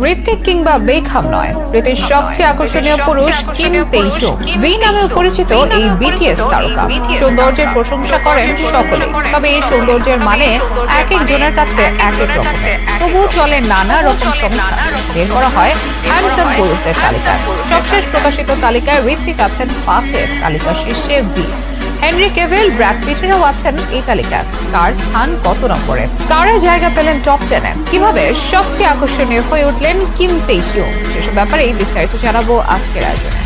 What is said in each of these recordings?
ঋত্বিক কিংবা বেকহাম নয়, পৃথিবীর সবচেয়ে আকর্ষণীয় পুরুষ কিম তেই-হিউং ভি নামেও পরিচিত এই বিটিএস তারকা সৌন্দর্যের প্রশংসা করেন সকলে। তবে এই সৌন্দর্যের মানে এক এক জনের কাছে এক এক রকমের। তবুও চলে নানা রকম সমীক্ষা, বের করা হয় হ্যান্ডসাম পুরুষদের তালিকা। সবশেষ প্রকাশিত তালিকায় ঋত্বিক আছেন 5-এর তালিকা শীর্ষে ভি। হেনরি কেভিল, ব্র্যাড পিটেরও আছেন এই তালিকায়। কার স্থান কত নম্বরে, কারা জায়গা পেলেন টপ 10-এ, কিভাবে সবচেয়ে আকর্ষণীয় হয়ে উঠলেন কিম তেই-হিউং, সেসব ব্যাপারেই বিস্তারিত জানাবো আজকের আয়োজনে।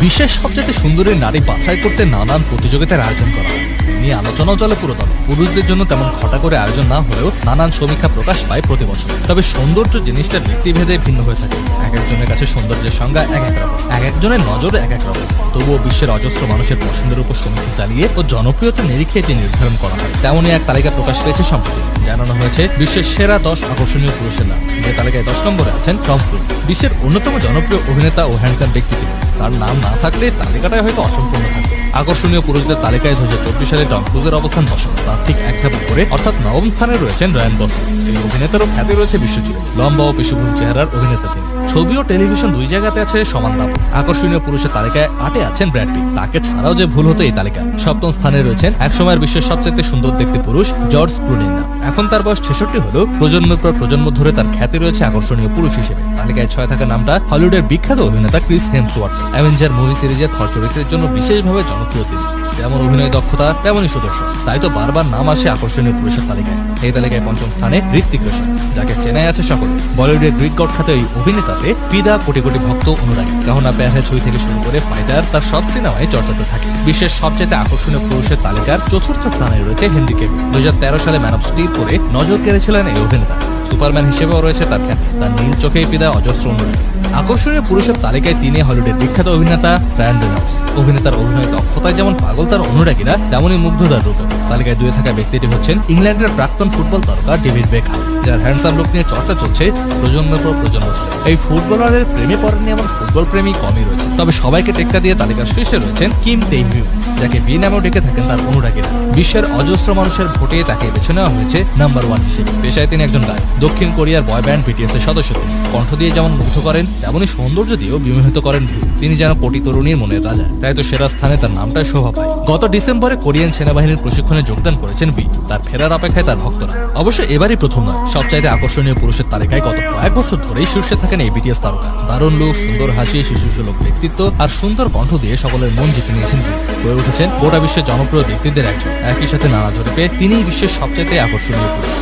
বিশ্বের সবচেয়ে সুন্দরী নারী বাছাই করতে নানান প্রতিযোগিতার আয়োজন করা হয়। নিয়ে আলোচনাও চলে পুরোদম। পুরুষদের জন্য তেমন ঘটা করে আয়োজন না হলেও নানান সমীক্ষা প্রকাশ পায় প্রতি বছর। তবে সৌন্দর্য জিনিসটা ব্যক্তিভেদে ভিন্ন হয়ে থাকে। এক একজনের কাছে সৌন্দর্যের সংজ্ঞা এক এক রকম, এক একজনের নজরে এক এক রকম। তবুও বিশ্বের অজস্র মানুষের পছন্দের উপর সমীক্ষা চালিয়ে ও জনপ্রিয়তা নিরিখে এটি নির্ধারণ করা হয়। তেমনই এক তালিকা প্রকাশ পেয়েছে সম্প্রতি। জানানো হয়েছে বিশ্বের সেরা 10 আকর্ষণীয় পুরুষের নাম। যে তালিকায় 10 নম্বরে আছেন টম ক্রুজ। বিশ্বের অন্যতম জনপ্রিয় অভিনেতা ও হ্যান্ডসাম ব্যক্তি তিনি। তার নাম না থাকলে তালিকাটাই হয়তো অসম্পূর্ণ থাকবে। আকর্ষণীয় পুরুষদের তালিকায় 2024 সালে টম ক্রুজের অবস্থান 10। তার ঠিক এক ধাপ উপরে অর্থাৎ 9ম স্থানে রয়েছেন রায়ান গসলিং। এই অভিনেতারও খ্যাতি রয়েছে বিশ্বজুড়ে। লম্বা ও পেশিবহুল চেহারার অভিনেতা তিনি। ছবি ও টেলিভিশন দুই জায়গাতে আছে সমান দাম। আকর্ষণীয় পুরুষের তালিকায় 8-এ আছেন ব্র্যাড পিট। তাকে ছাড়াও যে ভুল হতো এই তালিকায়। 7ম স্থানে রয়েছেন একসময়ের বিশ্বের সবচেয়ে সুন্দর দেখতে পুরুষ জর্জ ক্লুনি। এখন তার বয়স 66 হলেও প্রজন্মের পর প্রজন্ম ধরে তার খ্যাতি রয়েছে আকর্ষণীয় পুরুষ হিসেবে। তালিকায় 6 থাকা নামটা হলিউডের বিখ্যাত অভিনেতা ক্রিস হেমসওয়ার্থ। অ্যাভেঞ্জার মুভি সিরিজে থর চরিত্রের জন্য বিশেষভাবে জনপ্রিয় তিনি। যেমন অভিনয় দক্ষতা তেমনই সুদর্শন, তাই তো বারবার নাম আসে আকর্ষণীয় পুরুষের তালিকায়। এই তালিকায় 5ম স্থানে ঋত্বিক রোশন, যাকে চেনাই আছে সকলে। বলিউডের গ্রিক গড খ্যাত এই অভিনেতাতে ফিদা, কোটি কোটি ভক্ত অনুরাগী। কাহনা প্যার হ্যায় ছবি থেকে শুরু করে ফাইটার, তার সব সিনেমায় চর্চাতে থাকে। বিশ্বের সবচেয়ে আকর্ষণীয় পুরুষের তালিকার 4র্থ স্থানে রয়েছে হেনরি কেভিল। 2013 সালে ম্যান অফ স্টিল করে নজর কেড়েছিলেন এই অভিনেতা। সুপারম্যান হিসেবেও রয়েছে তার খ্যাতি। তার নীল চোখেই ফিদা অজস্র অনুরাগী। আকর্ষণীয় পুরুষের তালিকায় তিনি হলিউডের বিখ্যাত অভিনেতা রায়ান রেনল্ডস। অভিনেতার অভিনয় দক্ষতায় যেমন পাগল তার অনুরাগীরা, তেমনই মুগ্ধ তার রূপে। তালিকায় 2-এ থাকা ব্যক্তিটি হচ্ছেন ইংল্যান্ডের প্রাক্তন ফুটবল তারকা ডেভিড বেকহাম, যার হ্যান্ডসাম লুক নিয়ে চর্চা চলছে প্রজন্মের পর প্রজন্ম ধরে। এই ফুটবলারের প্রেমে পড়েননি এমন ফুটবল প্রেমী কমই রয়েছে। তবে সবাইকে টেক্কা দিয়ে তালিকার শীর্ষে রয়েছেন কিম তেই-হিউং, যাকে বি নামেও ডেকে থাকেন তার অনুরাগীরা। বিশ্বের অজস্র মানুষের ভোটে তাকে বেছে নেওয়া হয়েছে নাম্বার 1 হিসেবে। পেশায় তিনি একজন গায়ক। দক্ষিণ কোরিয়ার বয় ব্যান্ড বিটিএস এর সদস্য তিনি। কণ্ঠ দিয়ে যেমন মুগ্ধ করেন, তেমনই সৌন্দর্য দিয়েও বিমোহিত করেন ভি। তিনি যেন কোটি তরুণীর মনের রাজা, তাই তো সেরা স্থানে তার নামটাই শোভা পায়। গত ডিসেম্বরে কোরিয়ান সেনাবাহিনীর প্রশিক্ষণে যোগদান করেছেন ভি। তার ফেরার অপেক্ষায় তার ভক্তরা। অবশ্য এবারই প্রথম নয়, সবচাইতে আকর্ষণীয় পুরুষের তালিকায় গত কয়েক বছর ধরেই শীর্ষে থাকেন এই বিটিএস তারকা। দারুণ লুক, সুন্দর হাসি, শিশুসুলভ ব্যক্তিত্ব আর সুন্দর কণ্ঠ দিয়ে সকলের মন জিতে নিয়েছেন ভি। হয়ে উঠেছেন গোটা বিশ্বের জনপ্রিয় ব্যক্তিদের একজন। একই সাথে নানা জরিপে তিনিই বিশ্বের সবচাইতে আকর্ষণীয় পুরুষ।